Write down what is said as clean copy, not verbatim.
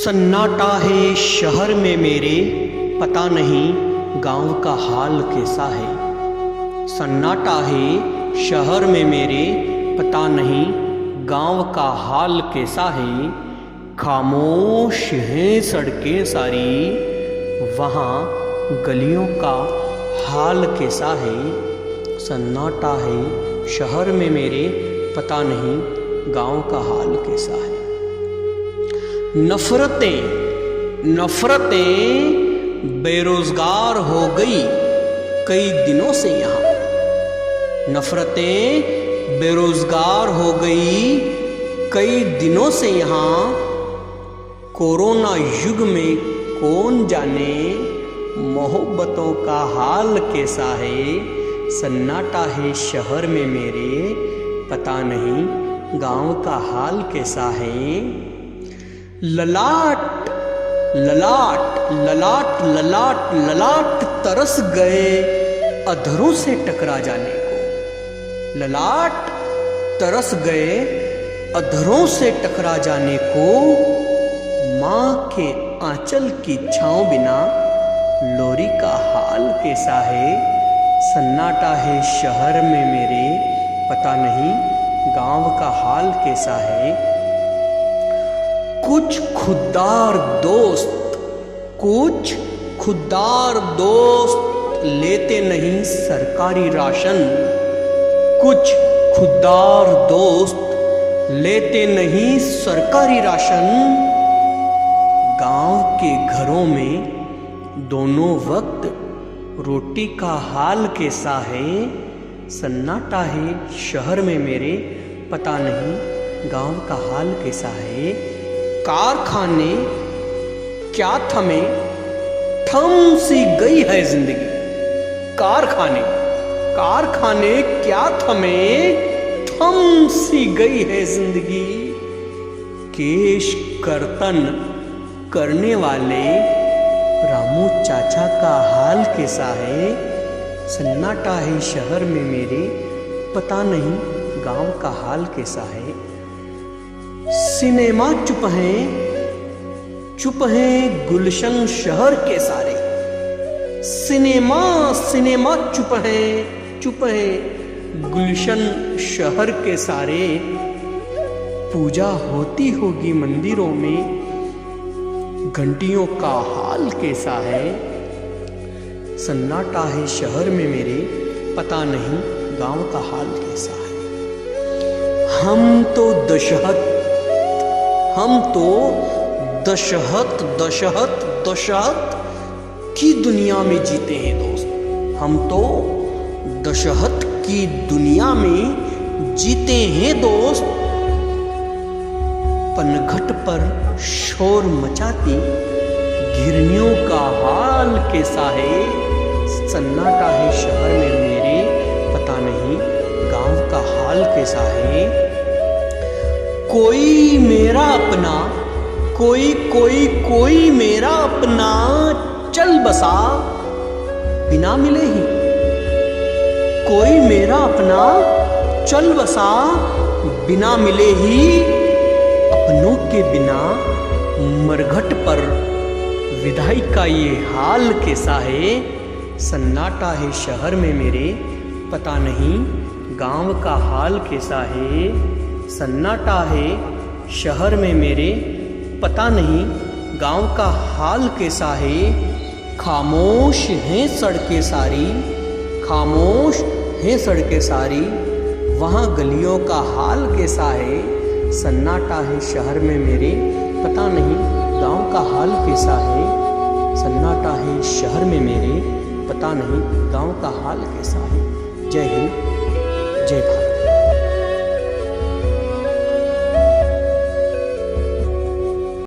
सन्नाटा है शहर में मेरे, पता नहीं गांव का हाल कैसा है। सन्नाटा है शहर में मेरे, पता नहीं गांव का हाल कैसा है। खामोश हैं सड़कें सारी, वहाँ गलियों का हाल कैसा है। सन्नाटा है शहर में मेरे, पता नहीं गांव का हाल कैसा है। नफरतें बेरोजगार हो गई कई दिनों से यहाँ। नफरतें बेरोजगार हो गई कई दिनों से यहाँ। कोरोना युग में कौन जाने मोहब्बतों का हाल कैसा है। सन्नाटा है शहर में मेरे, पता नहीं गांव का हाल कैसा है। ललाट ललाट ललाट ललाट ललाट तरस गए अधरों से टकरा जाने को। ललाट तरस गए अधरों से टकरा जाने को। माँ के आंचल की छाँव बिना लोरी का हाल कैसा है। सन्नाटा है शहर में मेरे, पता नहीं गांव का हाल कैसा है। कुछ खुद्दार दोस्त लेते नहीं सरकारी राशन। कुछ खुद्दार दोस्त लेते नहीं सरकारी राशन। गांव के घरों में दोनों वक्त रोटी का हाल कैसा है। सन्नाटा है शहर में मेरे, पता नहीं गांव का हाल कैसा है। कारखाने क्या थमे, थम सी गई है जिंदगी। कारखाने क्या थमे, थम सी गई है जिंदगी। केश कर्तन करने वाले रामू चाचा का हाल कैसा है। सन्नाटा है शहर में मेरे, पता नहीं गांव का हाल कैसा है। सिनेमा चुप हैं गुलशन शहर के सारे। सिनेमा चुप हैं गुलशन शहर के सारे। पूजा होती होगी मंदिरों में, घंटियों का हाल कैसा है। सन्नाटा है शहर में मेरे, पता नहीं गांव का हाल कैसा है। हम तो दशहत की दुनिया में जीते हैं दोस्त। हम तो दशहत की दुनिया में जीते हैं दोस्त। पनघट पर शोर मचाती घिरनियों का हाल कैसा है। सन्नाटा है शहर में मेरे, पता नहीं गांव का हाल कैसा है। कोई मेरा अपना कोई मेरा अपना चल बसा बिना मिले ही। कोई मेरा अपना चल बसा बिना मिले ही। अपनों के बिना मरघट पर विदाई का ये हाल कैसा है। सन्नाटा है शहर में मेरे, पता नहीं गांव का हाल कैसा है। सन्नाटा है शहर में मेरे, पता नहीं गांव का हाल कैसा है। खामोश हैं सड़कें सारी, वहाँ गलियों का हाल कैसा है। सन्नाटा है शहर में मेरे, पता नहीं गांव का हाल कैसा है। सन्नाटा है शहर में मेरे, पता नहीं गांव का हाल कैसा है। जय हिंद, जय भारत।